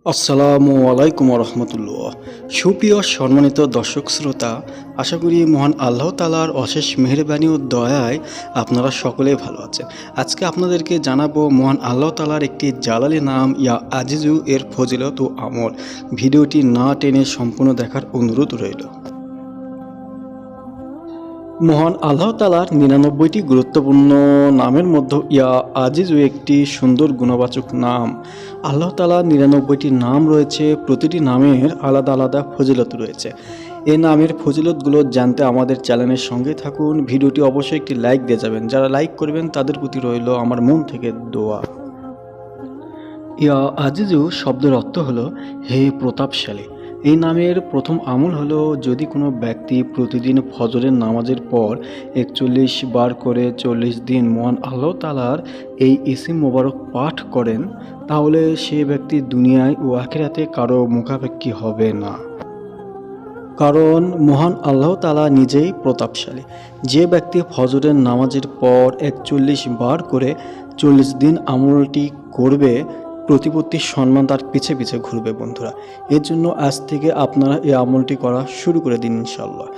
আসসালামু আলাইকুম রহমতুল্লাহ। সুপ্রিয় সম্মানিত দর্শক শ্রোতা, আশা করি মহান আল্লাহ তাআলার অশেষ মেহেরবানি ও দয়ায় আপনারা সকলেই ভালো আছেন। আজকে আপনাদেরকে জানাবো মহান আল্লাহ তাআলার একটি জালালি নাম ইয়া আজিজু এর ফজিলত ও আমল। ভিডিওটি না টেনে সম্পূর্ণ দেখার অনুরোধ রইল। মহান আল্লাহ তাআলার ৯৯টি গুরুত্বপূর্ণ নামের মধ্যে ইয়া আজিজু একটি সুন্দর গুণবাচক নাম। আল্লাহ তাআলার ৯৯টি নাম রয়েছে, প্রতিটি নামের আলাদা আলাদা ফজিলত রয়েছে। এই নামের ফজিলতগুলো জানতে আমাদের চ্যানেলের সঙ্গে থাকুন। ভিডিওটি অবশ্যই একটি লাইক দিয়ে যাবেন। যারা লাইক করবেন তাদের প্রতি রইল আমার মন থেকে দোয়া। ইয়া আজিজু শব্দের অর্থ হলো হে প্রতাপশালী। এই নামের প্রথম আমল হলো, যদি কোনো ব্যক্তি প্রতিদিন ফজরের নামাজের পর ৪১ বার করে ৪০ দিন মহান আল্লাহ তাআলার এই ইসিম মোবারক পাঠ করেন, তাহলে সে ব্যক্তি দুনিয়ায় ও আখিরাতে কারো মুখাপেক্ষী হবে না। কারণ মহান আল্লাহ তাআলা নিজেই প্রতাপশালী। যে ব্যক্তি ফজরের নামাজের পর ৪১ বার করে ৪০ দিন আমলটি করবে, প্রতিপত্তির সম্মান তার পিছে পিছে ঘুরবে। বন্ধুরা, এর জন্য আজ থেকে আপনারা এই আমলটি করা শুরু করে দিন ইনশাল্লাহ।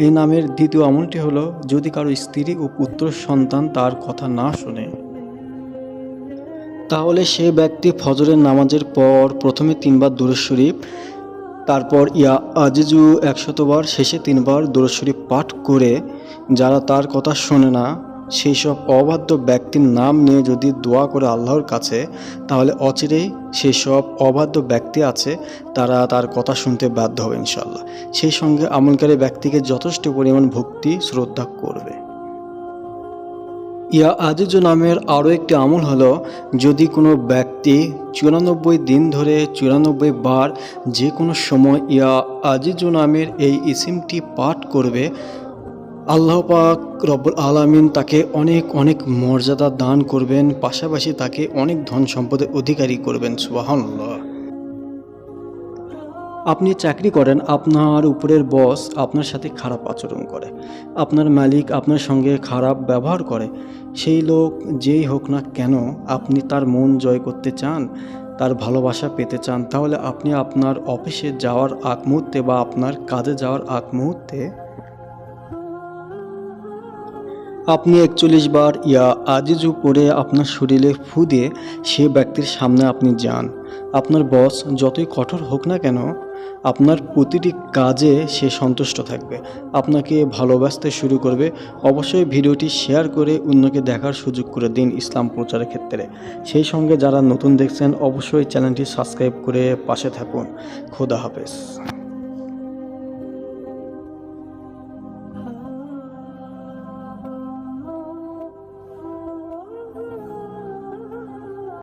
এই নামের দ্বিতীয় আমলটি হলো, যদি কারো স্ত্রী ও পুত্র সন্তান তার কথা না শোনে, তাহলে সে ব্যক্তি ফজরের নামাজের পর প্রথমে ৩ বার দুরূদ শরীফ, তারপর ইয়া আজিজু ১০০ বার, শেষে ৩ বার দুরূদ শরীফ পাঠ করে যারা তার কথা শোনে না সেই সব অবাধ্য ব্যক্তির নাম নিয়ে যদি দোয়া করে আল্লাহর কাছে, তাহলে অচিরেই সেই সব অবাধ্য ব্যক্তি আছে তারা তার কথা শুনতে বাধ্য হবে ইনশাল্লাহ। সেই সঙ্গে আমলকারী ব্যক্তিকে যথেষ্ট পরিমাণ ভক্তি শ্রদ্ধা করবে। ইয়া আজিজু নামের আরও একটি আমল হলো, যদি কোনো ব্যক্তি ৯৪ দিন ধরে ৯৪ বার যে কোনো সময় ইয়া আজিজু নামের এই ইসিমটি পাঠ করবে, আল্লাহ পাক রব্বুল আলামিন তাকে অনেক অনেক মর্যাদা দান করবেন, পাশাপাশি তাকে অনেক ধন সম্পদের অধিকারী করবেন। সুবহানাল্লাহ। আপনি চাকরি করেন, আপনার উপরের বস আপনার সাথে খারাপ আচরণ করে, আপনার মালিক আপনার সঙ্গে খারাপ ব্যবহার করে, সেই লোক যেই হোক না কেন, আপনি তার মন জয় করতে চান, তার ভালোবাসা পেতে চান, তাহলে আপনি আপনার অফিসে যাওয়ার আগ মুহূর্তে বা আপনার কাজে যাওয়ার আগ মুহূর্তে আপনি ৪১ বার ইয়া আজিজু পড়ে আপনার শরীরে ফু দিয়ে সে ব্যক্তির সামনে আপনি যান। আপনার বস যতই কঠোর হোক না কেন, আপনার প্রতিটি কাজে সে সন্তুষ্ট থাকবে, আপনাকে ভালোবাসতে শুরু করবে। অবশ্যই ভিডিওটি শেয়ার করে অন্যকে দেখার সুযোগ করে দিন ইসলাম প্রচারের ক্ষেত্রে। সেই সঙ্গে যারা নতুন দেখছেন অবশ্যই চ্যানেলটি সাবস্ক্রাইব করে পাশে থাকুন। খোদা হাফেজ।